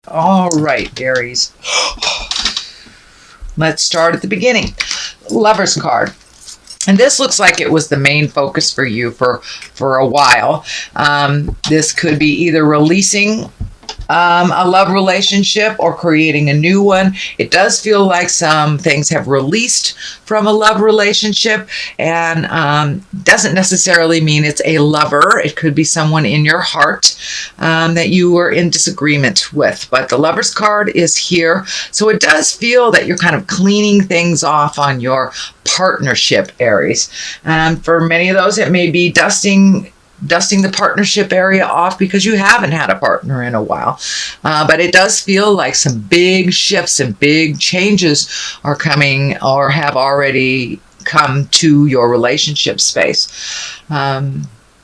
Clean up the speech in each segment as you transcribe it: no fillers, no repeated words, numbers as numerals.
All right, Aries. Let's start at the beginning. Lover's card. And this looks like it was the main focus for you for a while. This could be either releasing a love relationship or creating a new one. It does feel like some things have released from a love relationship, and doesn't necessarily mean it's a lover. It could be someone in your heart that you were in disagreement with. But the Lover's card is here, so it does feel that you're kind of cleaning things off on your partnership, Aries. For many of those, it may be dusting the partnership area off because you haven't had a partner in a while. But it does feel like some big shifts and big changes are coming or have already come to your relationship space.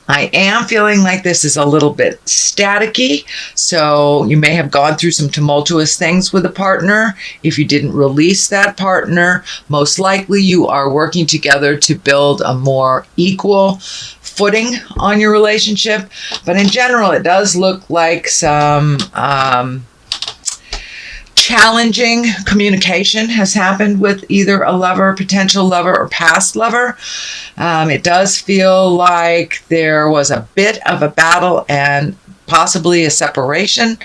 I am feeling like this is a little bit staticky, so you may have gone through some tumultuous things with a partner. If you didn't release that partner, most likely you are working together to build a more equal footing on your relationship. But in general, it does look like some challenging communication has happened with either a lover, potential lover, or past lover. It does feel like there was a bit of a battle and possibly a separation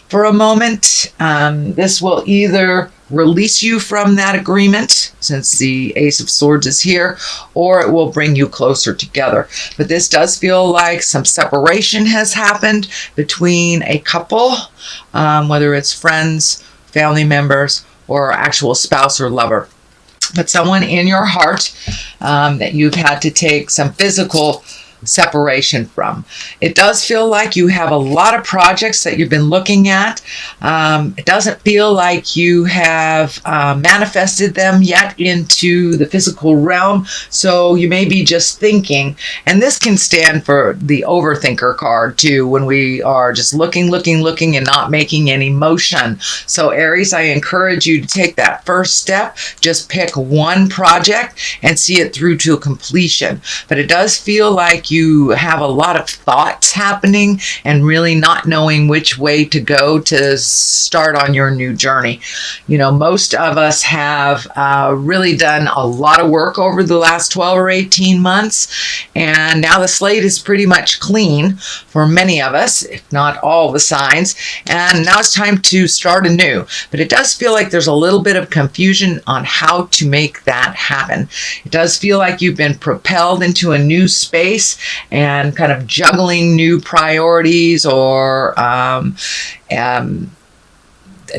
for a moment. This will either release you from that agreement, since the Ace of Swords is here, or it will bring you closer together. But this does feel like some separation has happened between a couple, whether it's friends, family members, or actual spouse or lover. But someone in your heart that you've had to take some physical separation from. It does feel like you have a lot of projects that you've been looking at. It doesn't feel like you have manifested them yet into the physical realm, so you may be just thinking. And this can stand for the overthinker card too, when we are just looking and not making any motion. So Aries, I encourage you to take that first step. Just pick one project and see it through to completion. But it does feel like you have a lot of thoughts happening and really not knowing which way to go to start on your new journey. You know, most of us have really done a lot of work over the last 12 or 18 months, and now the slate is pretty much clean for many of us, if not all the signs, and now it's time to start anew. But it does feel like there's a little bit of confusion on how to make that happen. It does feel like you've been propelled into a new space and kind of juggling new priorities or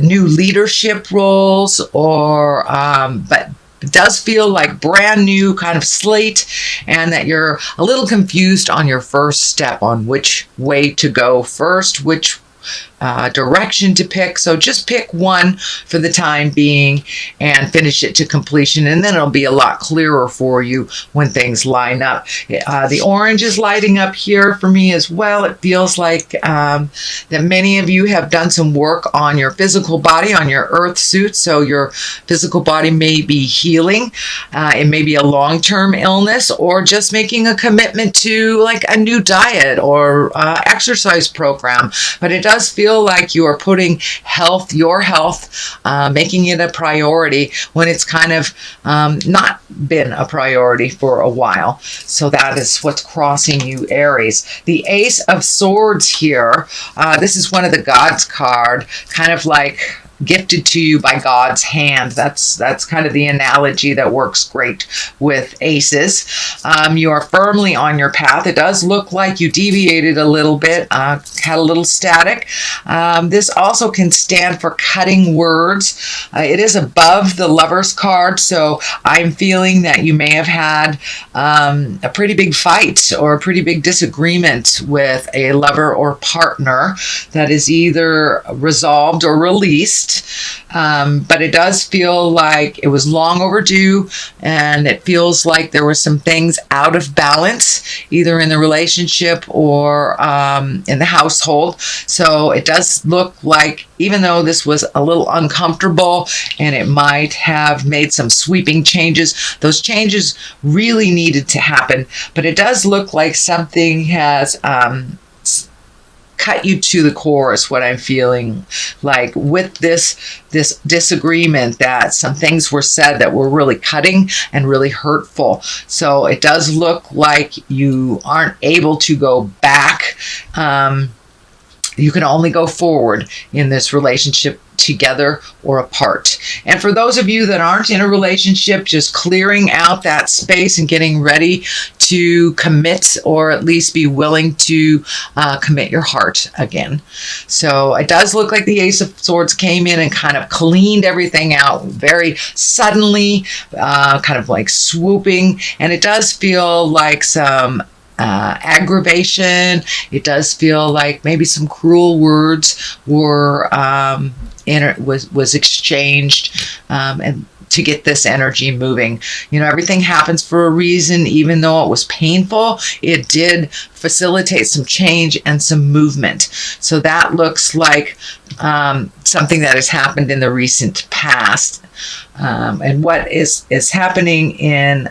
new leadership roles, or but it does feel like brand new kind of slate, and that you're a little confused on your first step on which way to go first, which direction to pick. So just pick one for the time being and finish it to completion, and then it'll be a lot clearer for you when things line up. The orange is lighting up here for me as well. It feels like that many of you have done some work on your physical body, on your earth suit, so your physical body may be healing. It may be a long-term illness, or just making a commitment to like a new diet or exercise program. But it does feel like you are putting your health, making it a priority when it's kind of not been a priority for a while. So that is what's crossing you, Aries. The Ace of Swords here, this is one of the Gods card, kind of like gifted to you by God's hand. That's kind of the analogy that works great with aces. You are firmly on your path. It does look like you deviated a little bit, had a little static. This also can stand for cutting words. It is above the Lover's card, so I'm feeling that you may have had a pretty big fight or a pretty big disagreement with a lover or partner that is either resolved or released. But it does feel like it was long overdue, and it feels like there were some things out of balance, either in the relationship or in the household. So it does look like, even though this was a little uncomfortable and it might have made some sweeping changes, those changes really needed to happen. But it does look like something has cut you to the core is what I'm feeling like with this disagreement, that some things were said that were really cutting and really hurtful. So it does look like you aren't able to go back. You can only go forward in this relationship, together or apart. And for those of you that aren't in a relationship, just clearing out that space and getting ready to commit, or at least be willing to commit your heart again. So it does look like the Ace of Swords came in and kind of cleaned everything out very suddenly, kind of like swooping. And it does feel like some aggravation. It does feel like maybe some cruel words were was exchanged, and to get this energy moving. Everything happens for a reason. Even though it was painful, it did facilitate some change and some movement. So that looks like something that has happened in the recent past. And what is happening in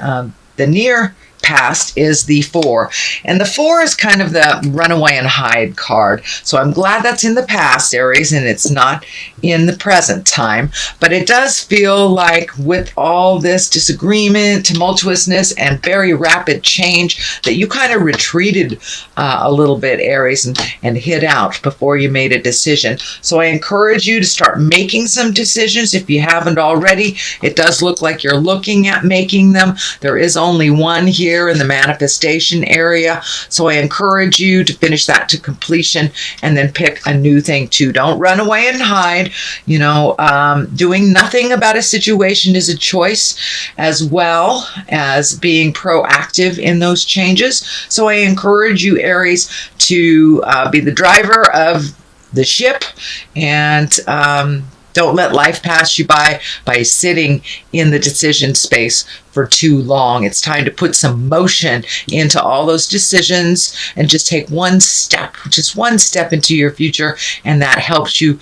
the near past is the 4. And the 4 is kind of the runaway and hide card. So I'm glad that's in the past, Aries, and it's not in the present time. But it does feel like with all this disagreement, tumultuousness, and very rapid change, that you kind of retreated a little bit, Aries, and hid out before you made a decision. So I encourage you to start making some decisions if you haven't already. It does look like you're looking at making them. There is only one here in the manifestation area. So I encourage you to finish that to completion and then pick a new thing too. Don't run away and hide. Doing nothing about a situation is a choice, as well as being proactive in those changes. So I encourage you, Aries, to be the driver of the ship, and don't let life pass you by sitting in the decision space for too long. It's time to put some motion into all those decisions and just take just one step into your future, and that helps you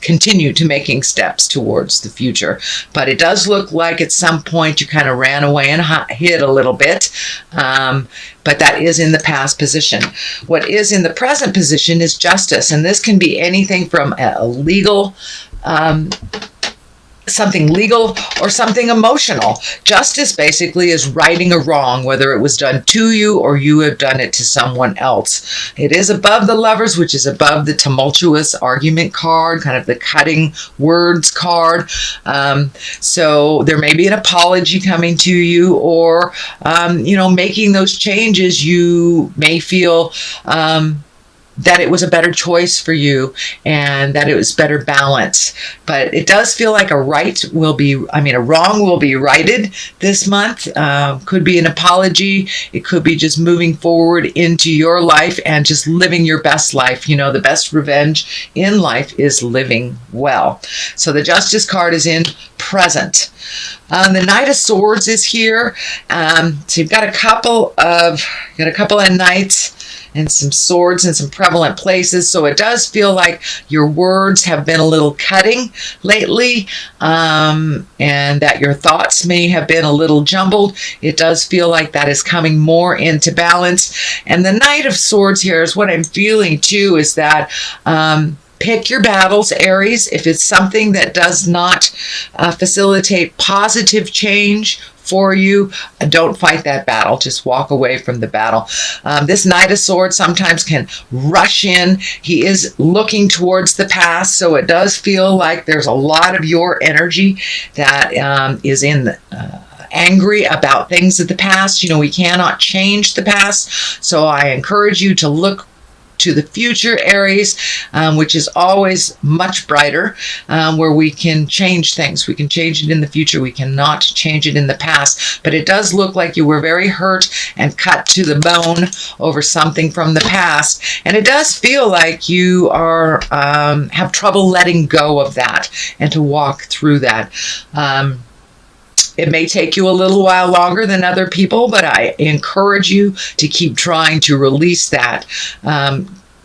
continue to making steps towards the future. But it does look like at some point you kind of ran away and hid a little bit. But that is in the past position. What is in the present position is justice. And this can be anything from a legal, something legal or something emotional. Justice basically is righting a wrong, whether it was done to you or you have done it to someone else. It is above the Lovers, which is above the tumultuous argument card, kind of the cutting words card. So there may be an apology coming to you, or, making those changes. You may feel that it was a better choice for you and that it was better balance. But it does feel like a wrong will be righted this month. Could be an apology. It could be just moving forward into your life and just living your best life. The best revenge in life is living well. So the Justice card is in present. The Knight of Swords is here. So you've got a couple of knights and some swords in some prevalent places. So it does feel like your words have been a little cutting lately, and that your thoughts may have been a little jumbled. It does feel like that is coming more into balance. And the Knight of Swords here is what I'm feeling too, is that pick your battles, Aries. If it's something that does not facilitate positive change for you, don't fight that battle. Just walk away from the battle. This Knight of Swords sometimes can rush in. He is looking towards the past, so it does feel like there's a lot of your energy that is in angry about things of the past. We cannot change the past, so I encourage you to look to the future, Aries, which is always much brighter, where we can change things. We can change it in the future. We cannot change it in the past. But it does look like you were very hurt and cut to the bone over something from the past. And it does feel like you are have trouble letting go of that and to walk through that. It may take you a little while longer than other people, but I encourage you to keep trying to release that.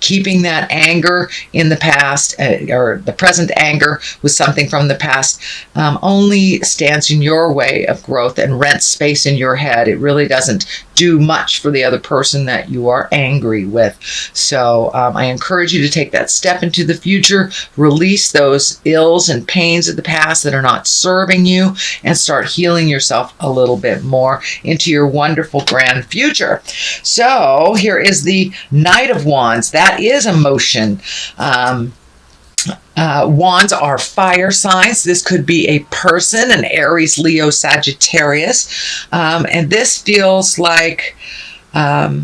Keeping that anger in the past, or the present anger with something from the past, only stands in your way of growth and rents space in your head. It really doesn't do much for the other person that you are angry with. So I encourage you to take that step into the future, release those ills and pains of the past that are not serving you, and start healing yourself a little bit more into your wonderful grand future. So here is the Knight of Wands. That is emotion. Wands are fire signs. This could be a person, an Aries, Leo, Sagittarius, and this feels like a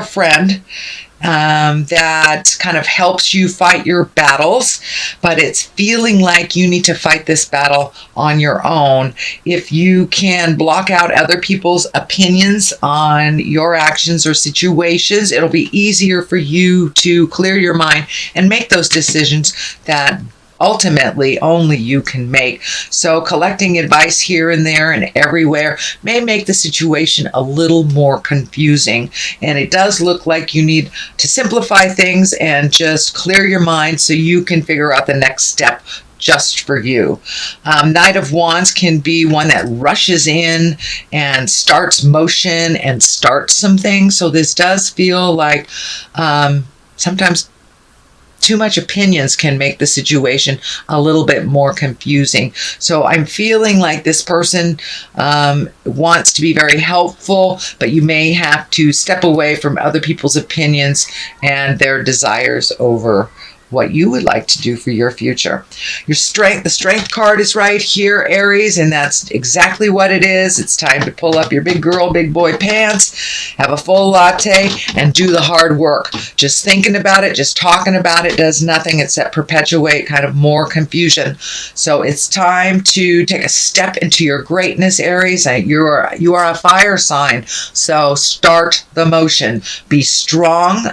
friend that kind of helps you fight your battles, but it's feeling like you need to fight this battle on your own. If you can block out other people's opinions on your actions or situations, it'll be easier for you to clear your mind and make those decisions that ultimately only you can make. So collecting advice here and there and everywhere may make the situation a little more confusing. And it does look like you need to simplify things and just clear your mind so you can figure out the next step just for you. Knight of Wands can be one that rushes in and starts motion and starts some things. So this does feel like sometimes too much opinions can make the situation a little bit more confusing. So I'm feeling like this person wants to be very helpful, but you may have to step away from other people's opinions and their desires over what you would like to do for your future. The strength card is right here, Aries, and that's exactly what it is. It's time to pull up your big girl, big boy pants, have a full latte, and do the hard work. Just thinking about it, just talking about it does nothing except perpetuate kind of more confusion. So it's time to take a step into your greatness, Aries. You are a fire sign, so start the motion. Be strong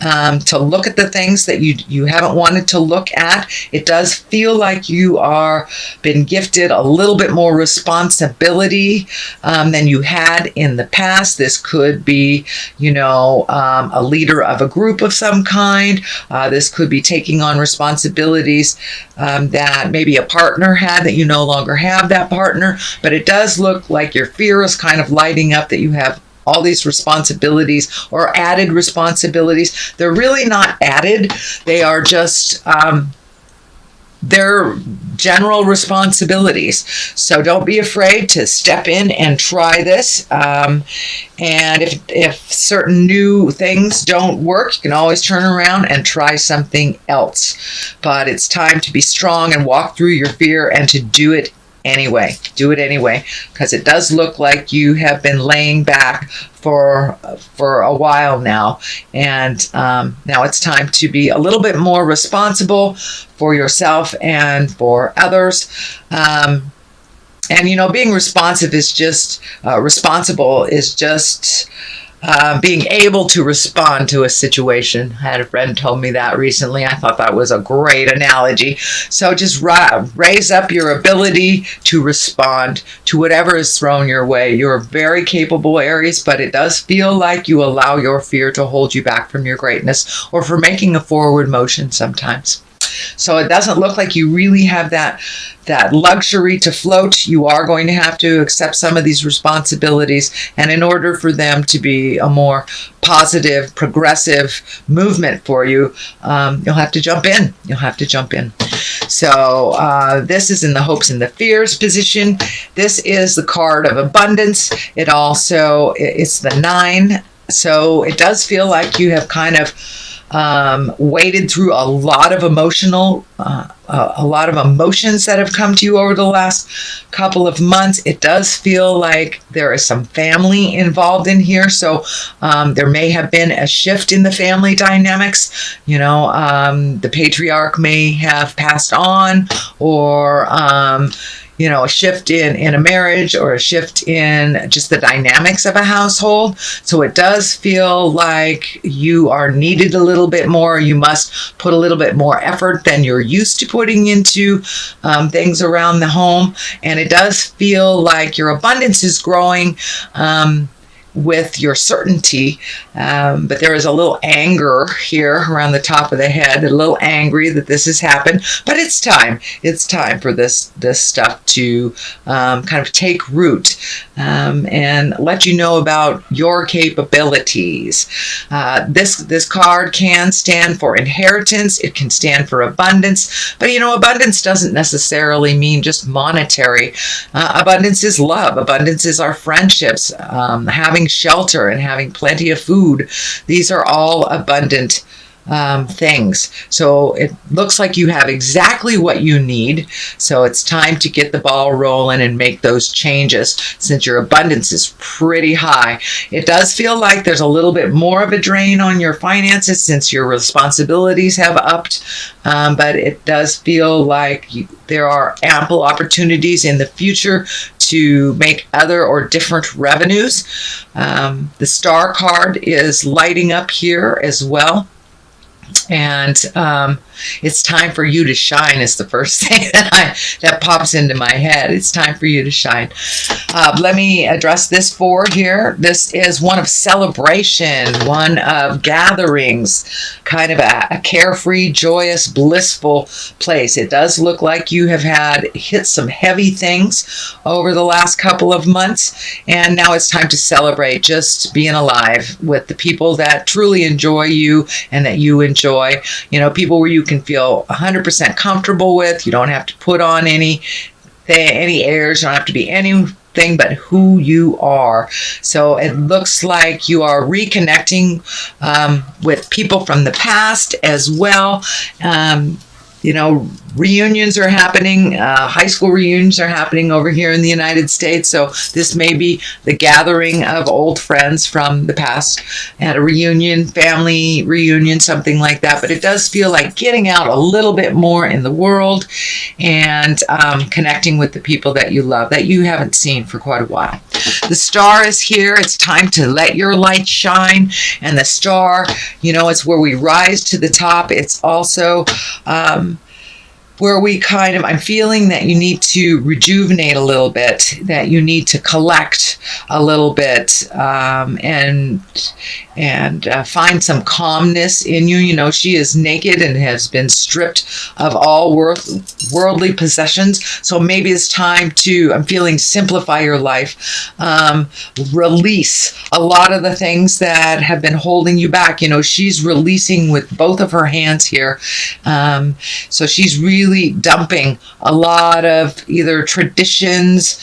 to look at the things that you haven't wanted to look at. It does feel like you are been gifted a little bit more responsibility than you had in the past. This could be, a leader of a group of some kind. This could be taking on responsibilities that maybe a partner had that you no longer have that partner. But it does look like your fear is kind of lighting up that you have all these responsibilities or added responsibilities. They're really not added. They are just their general responsibilities. So don't be afraid to step in and try this. And if certain new things don't work, you can always turn around and try something else. But it's time to be strong and walk through your fear and to do it anyway. Do it anyway, because it does look like you have been laying back for a while now, and now it's time to be a little bit more responsible for yourself and for others. And being responsible is just being able to respond to a situation. I had a friend told me that recently. I thought that was a great analogy. So just raise up your ability to respond to whatever is thrown your way. You're very capable, Aries, but it does feel like you allow your fear to hold you back from your greatness or for making a forward motion sometimes. So it doesn't look like you really have that luxury to float. You are going to have to accept some of these responsibilities. And in order for them to be a more positive, progressive movement for you, you'll have to jump in. So this is in the hopes and the fears position. This is the card of abundance. It's the 9. So it does feel like you have kind of waded through a lot of emotions that have come to you over the last couple of months. It does feel like there is some family involved in here. So there may have been a shift in the family dynamics. The patriarch may have passed on, or a shift in a marriage, or a shift in just the dynamics of a household. So it does feel like you are needed a little bit more. You must put a little bit more effort than you're used to putting into things around the home. And it does feel like your abundance is growing. with your certainty, but there is a little anger here around the top of the head, a little angry that this has happened, but it's time. It's time for this stuff to kind of take root and let you know about your capabilities. This card can stand for inheritance. It can stand for abundance, but abundance doesn't necessarily mean just monetary. Abundance is love. Abundance is our friendships, having shelter and having plenty of food. These are all abundant things. So it looks like you have exactly what you need. So it's time to get the ball rolling and make those changes since your abundance is pretty high. It does feel like there's a little bit more of a drain on your finances since your responsibilities have upped, but it does feel like there are ample opportunities in the future to make other or different revenues. The star card is lighting up here as well. And it's time for you to shine is the first thing that pops into my head. It's time for you to shine. Let me address this here. This is one of celebration, one of gatherings, kind of a carefree, joyous, blissful place. It does look like you have hit some heavy things over the last couple of months, and now it's time to celebrate just being alive with the people that truly enjoy you and that you enjoy. People where you can feel 100% comfortable with. You don't have to put on any airs. You don't have to be anything but who you are. So it looks like you are reconnecting with people from the past as well. Reunions are happening. High school reunions are happening over here in the United States. So this may be the gathering of old friends from the past at a reunion, family reunion, something like that. But it does feel like getting out a little bit more in the world and connecting with the people that you love, that you haven't seen for quite a while. The star is here. It's time to let your light shine. And the star, it's where we rise to the top. It's also where I'm feeling that you need to rejuvenate a little bit, that you need to collect a little bit, and find some calmness in you. She is naked and has been stripped of all worldly possessions. So maybe it's time I'm feeling simplify your life, release a lot of the things that have been holding you back. She's releasing with both of her hands here. So she's really dumping a lot of either traditions,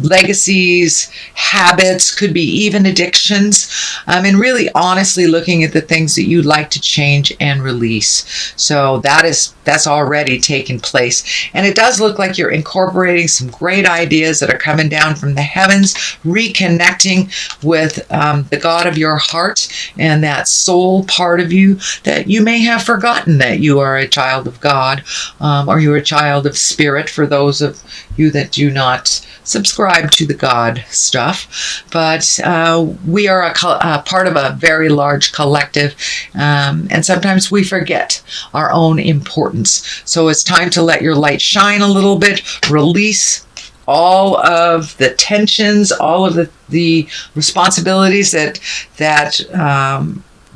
legacies, habits, could be even addictions, and really honestly looking at the things that you'd like to change and release. So that's already taken place. And it does look like you're incorporating some great ideas that are coming down from the heavens, reconnecting with the God of your heart and that soul part of you that you may have forgotten that you are a child of God, or you're a child of spirit for those of you that do not subscribe to the God stuff. But we are a part of a very large collective, and sometimes we forget our own importance. So it's time to let your light shine a little bit, release all of the tensions, all of the responsibilities that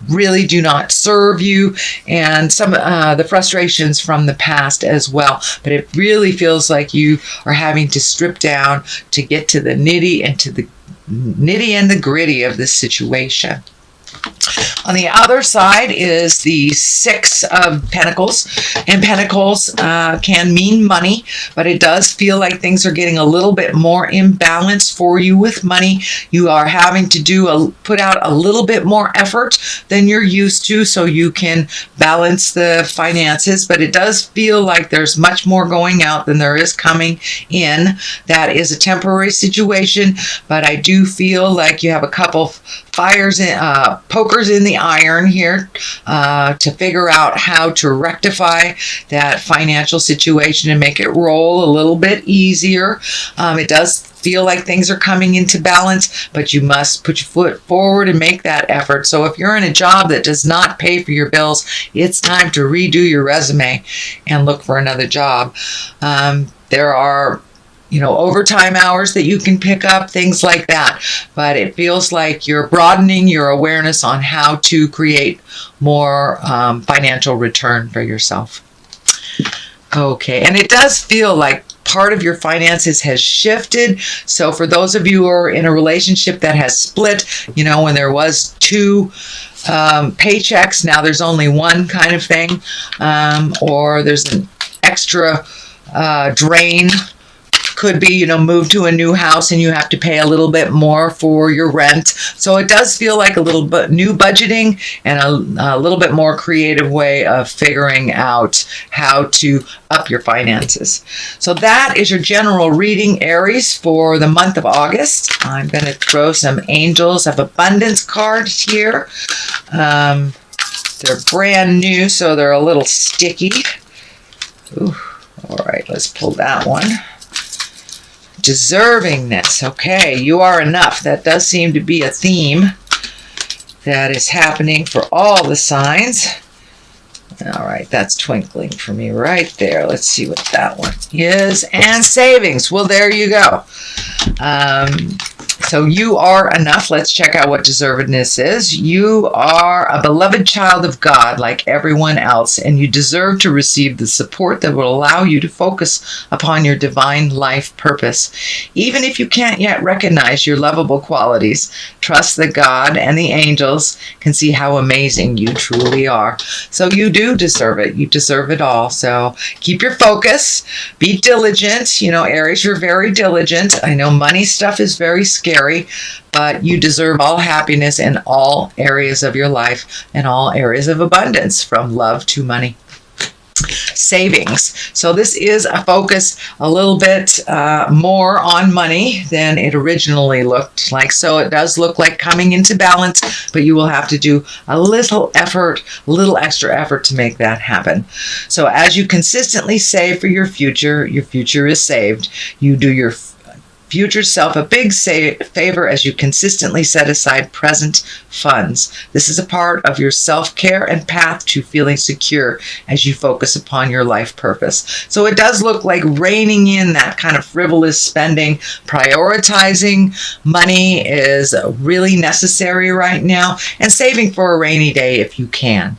really do not serve you, and some the frustrations from the past as well. But it really feels like you are having to strip down to get to the nitty and the gritty of this situation. On the other side is the Six of Pentacles, and Pentacles can mean money, but it does feel like things are getting a little bit more imbalanced for you with money. You are having to put out a little bit more effort than you're used to so you can balance the finances, but it does feel like there's much more going out than there is coming in. That is a temporary situation, but I do feel like you have a couple pokers in the iron here to figure out how to rectify that financial situation and make it roll a little bit easier. It does feel like things are coming into balance, but you must put your foot forward and make that effort. So if you're in a job that does not pay for your bills, it's time to redo your resume and look for another job. There are overtime hours that you can pick up, things like that. But it feels like you're broadening your awareness on how to create more financial return for yourself. Okay, and it does feel like part of your finances has shifted. So for those of you who are in a relationship that has split, when there was two paychecks, now there's only one kind of thing, or there's an extra drain. Could be, move to a new house and you have to pay a little bit more for your rent. So it does feel like a little bit new budgeting and a little bit more creative way of figuring out how to up your finances. So that is your general reading, Aries, for the month of August. I'm going to throw some Angels of Abundance cards here. They're brand new, so they're a little sticky. Ooh, all right, let's pull that one. Deservingness. Okay, you are enough. That does seem to be a theme that is happening for all the signs. All right, that's twinkling for me right there. Let's see what that one is. And savings. Well, there you go. So you are enough. Let's check out what deservedness is. You are a beloved child of God like everyone else, and you deserve to receive the support that will allow you to focus upon your divine life purpose. Even if you can't yet recognize your lovable qualities, trust that God and the angels can see how amazing you truly are. So you do deserve it. You deserve it all. So keep your focus. Be diligent. Aries, you're very diligent. I know money stuff is very scary, but you deserve all happiness in all areas of your life and all areas of abundance, from love to money. Savings. So this is a focus a little bit more on money than it originally looked like. So it does look like coming into balance, but you will have to do a little extra effort to make that happen. So as you consistently save for your future is saved. You do your future self a big favor as you consistently set aside present funds. This is a part of your self-care and path to feeling secure as you focus upon your life purpose. So it does look like reining in that kind of frivolous spending. Prioritizing money is really necessary right now, and saving for a rainy day if you can.